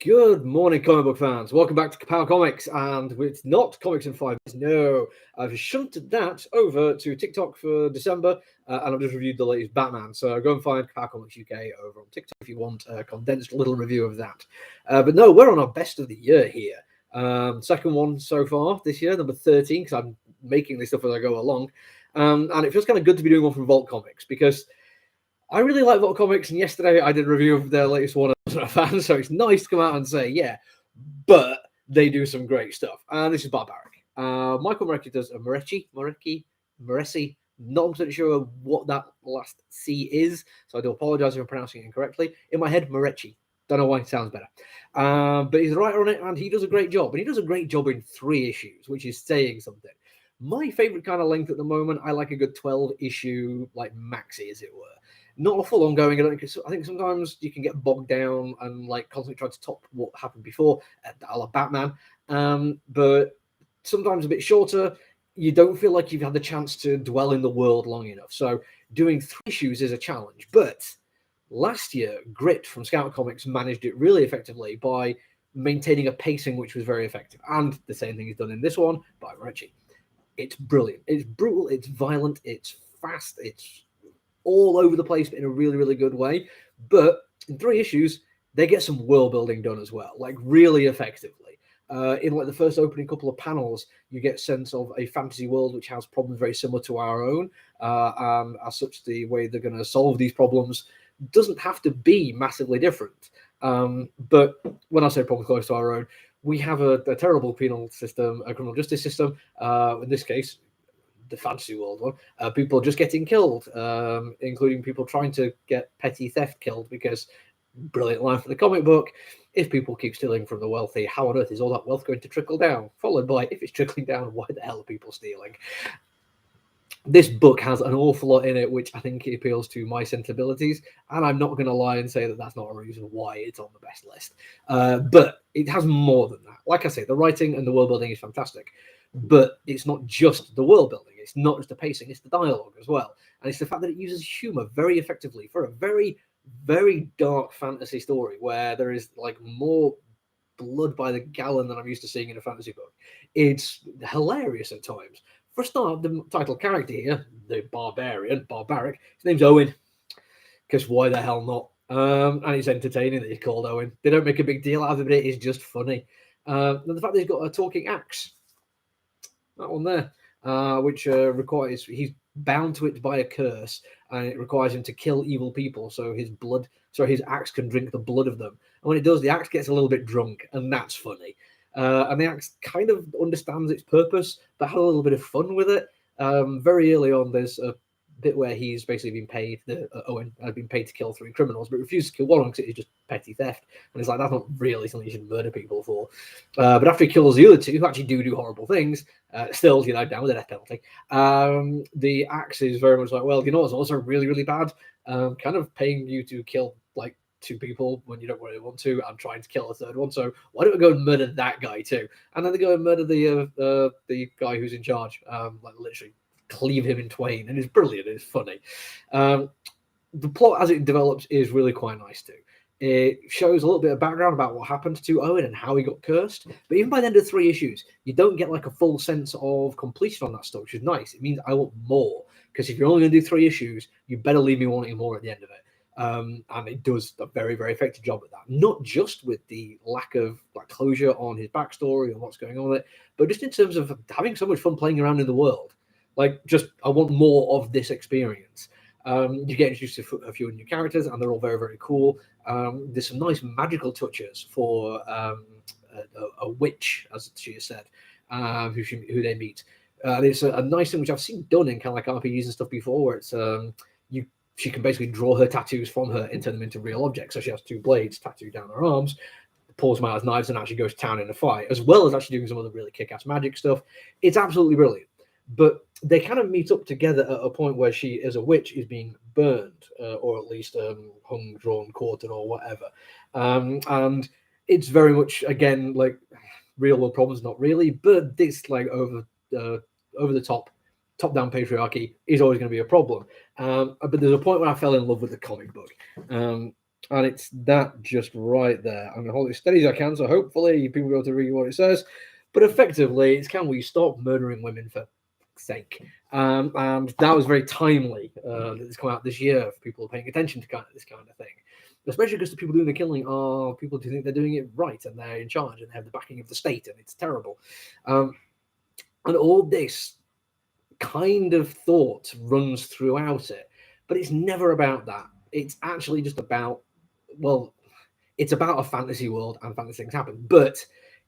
Good morning, comic book fans. Welcome back to Ka-Pow Comics, and it's not Comics in 5 Minutes. No, I've shunted that over to TikTok for December, and I've just reviewed the latest Batman. So go and find Ka-Pow Comics UK over on TikTok if you want a condensed little review of that. But no, we're on our best of the year here. Second one so far this year, number 13, because I'm making this stuff as I go along. And it feels kind of good to be doing one from Vault Comics because I really like Vault Comics, and yesterday I did a review of their latest one. I wasn't a fan, so it's nice to come out and say, yeah, but they do some great stuff. And this is Barbaric. Michael Morecki does a Morecci, not 100% sure what that last C is, so I do apologize if I'm pronouncing it incorrectly. In my head, Morecci. Don't know why it sounds better. But he's a writer on it, and he does a great job. And he does a great job in 3 issues, which is saying something. My favorite kind of length at the moment, I like a good 12-issue, like maxi, as it were. Not a full ongoing. I think sometimes you can get bogged down and like constantly try to top what happened before, a la Batman. But sometimes a bit shorter. You don't feel like you've had the chance to dwell in the world long enough. So doing 3 issues is a challenge. But last year, Grit from Scout Comics managed it really effectively by maintaining a pacing which was very effective. And the same thing is done in this one by Morecci. It's brilliant. It's brutal. It's violent. It's fast. It's all over the place, but in a really, really good way. But in 3 issues, they get some world building done as well, like really effectively. In like the first opening couple of panels, you get a sense of a fantasy world which has problems very similar to our own. And as such, the way they're going to solve these problems doesn't have to be massively different. But when I say problems close to our own, we have a terrible penal system, a criminal justice system. In this case, the fantasy world one, people just getting killed, including people trying to get petty theft killed, because brilliant line for the comic book, if people keep stealing from the wealthy, how on earth is all that wealth going to trickle down? Followed by, if it's trickling down, why the hell are people stealing? This book has an awful lot in it which I think appeals to my sensibilities, and I'm not going to lie and say that that's not a reason why it's on the best list. But it has more than that. Like I say, the writing and the world building is fantastic, but it's not just the world building. It's not just the pacing, it's the dialogue as well. And it's the fact that it uses humor very effectively for a very, very dark fantasy story where there is like more blood by the gallon than I'm used to seeing in a fantasy book. It's hilarious at times. For a start, the title character here, the Barbaric, his name's Owen, because why the hell not? And it's entertaining that he's called Owen. They don't make a big deal out of it, but it is just funny. And the fact that he's got a talking axe, that one there, which requires, he's bound to it by a curse, and it requires him to kill evil people, so his axe can drink the blood of them. And when it does, the axe gets a little bit drunk, and that's funny. And the axe kind of understands its purpose, but had a little bit of fun with it. Very early on, there's a bit where he's basically been paid, Owen had been paid to kill 3 criminals, but refuses to kill one because it's just petty theft. And it's like, that's not really something you should murder people for. But after he kills the other 2, who actually do horrible things, still, down with the death penalty, the axe is very much like, well, what's also really, really bad? Kind of paying you to kill, like, 2 people when you don't really want to, and trying to kill a 3rd one. So why don't we go and murder that guy too? And then they go and murder the guy who's in charge, like literally cleave him in twain, and it's brilliant. It's funny. The plot as it develops is really quite nice too. It shows a little bit of background about what happened to Owen and how he got cursed. But even by the end of 3 issues, you don't get like a full sense of completion on that stuff, which is nice. It means I want more, because if you're only going to do 3 issues, you better leave me wanting more at the end of it. And it does a very, very effective job at that. Not just with the lack of like closure on his backstory and what's going on with it, but just in terms of having so much fun playing around in the world. Like, just I want more of this experience. You get introduced to a few new characters, and they're all very, very cool. There's some nice magical touches for a witch, as she has said, who they meet. It's a nice thing which I've seen done in kind of like RPGs and stuff before, where it's she can basically draw her tattoos from her and turn them into real objects. So she has 2 blades tattooed down her arms, pulls them out as knives, and actually goes to town in a fight, as well as actually doing some other really kick-ass magic stuff. It's absolutely brilliant. But they kind of meet up together at a point where she, as a witch, is being burned, or at least hung, drawn, quartered, or whatever. And it's very much, again, like real world problems, not really, but this like over the top-down patriarchy is always going to be a problem. But there's a point where I fell in love with the comic book. And it's that just right there. I'm going to hold it as steady as I can, so hopefully people will be able to read what it says. But effectively, it's can we stop murdering women for sake? And that was very timely that it's come out this year for people paying attention to kind of this kind of thing. Especially because the people doing the killing are people who think they're doing it right and they're in charge and they have the backing of the state and it's terrible. And all this kind of thought runs throughout it, but it's never about that. It's actually just about, well, it's about a fantasy world and fantasy things happen, but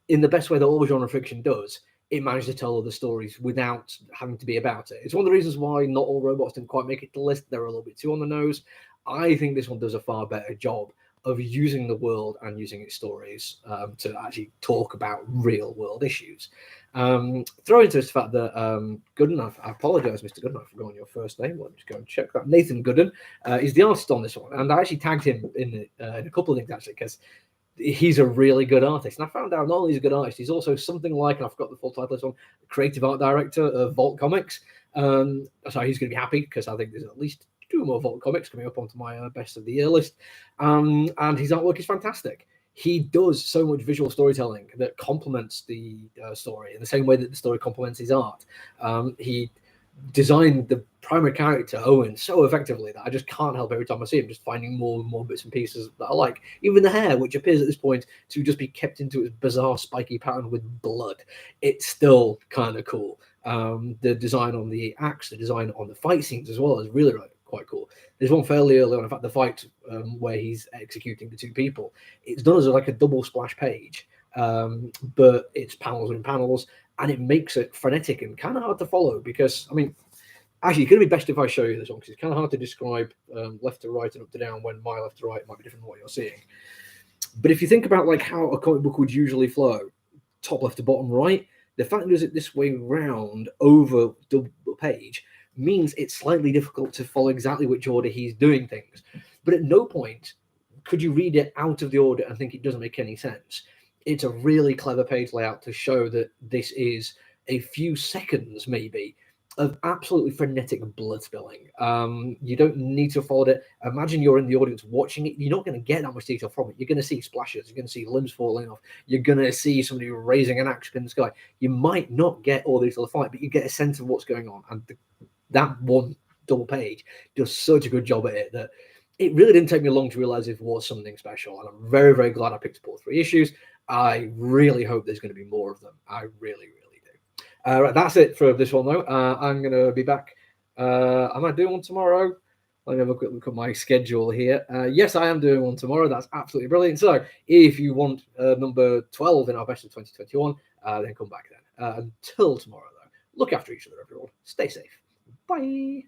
in the best way that all genre fiction does, it managed to tell other stories without having to be about it. It's one of the reasons why not all robots didn't quite make it to the list. They're a little bit too on the nose. I think this one does a far better job of using the world and using its stories to actually talk about real world issues. Throw into this fact that Gooden, I apologize, Mr. Gooden, I forgot your first name. Let me just go and check that. Nathan Gooden is the artist on this one, and I actually tagged him in a couple of things actually because he's a really good artist. And I found out not only he's a good artist, he's also something like, and I forgot the full title of this one, creative art director of Vault Comics. So he's going to be happy because I think there's at least 2 more Vault comics coming up onto my best of the year list. And his artwork is fantastic. He does so much visual storytelling that complements the story in the same way that the story complements his art. He designed the primary character, Owen, so effectively that I just can't help every time I see him just finding more and more bits and pieces that I like. Even the hair, which appears at this point to just be kept into its bizarre spiky pattern with blood, it's still kind of cool. The design on the axe, the design on the fight scenes as well is really, really quite cool. There's one fairly early on, in fact, the fight where he's executing the 2 people. It's done as like a double splash page, but it's panels and panels, and it makes it frenetic and kind of hard to follow because, I mean, actually, it's going to be best if I show you this one because it's kind of hard to describe left to right and up to down when my left to right might be different than what you're seeing. But if you think about like how a comic book would usually flow, top left to bottom right, the fact that it does it this way round over double page means it's slightly difficult to follow exactly which order he's doing things. But at no point could you read it out of the order and think it doesn't make any sense. It's a really clever page layout to show that this is a few seconds maybe of absolutely frenetic blood spilling. You don't need to follow it. Imagine you're in the audience watching it. You're not going to get that much detail from it. You're going to see splashes. You're going to see limbs falling off. You're going to see somebody raising an axe in the sky. You might not get all these little fight, but you get a sense of what's going on. And that one double page does such a good job at it that it really didn't take me long to realize it was something special. And I'm very, very glad I picked up all 3 issues. I really hope there's going to be more of them. I really, really do. Right, that's it for this one, though. I'm going to be back. Am I doing one tomorrow? Let me have a quick look at my schedule here. Yes, I am doing one tomorrow. That's absolutely brilliant. So if you want number 12 in our best of 2021, then come back then. Until tomorrow, though, look after each other, everyone. Stay safe. Bye.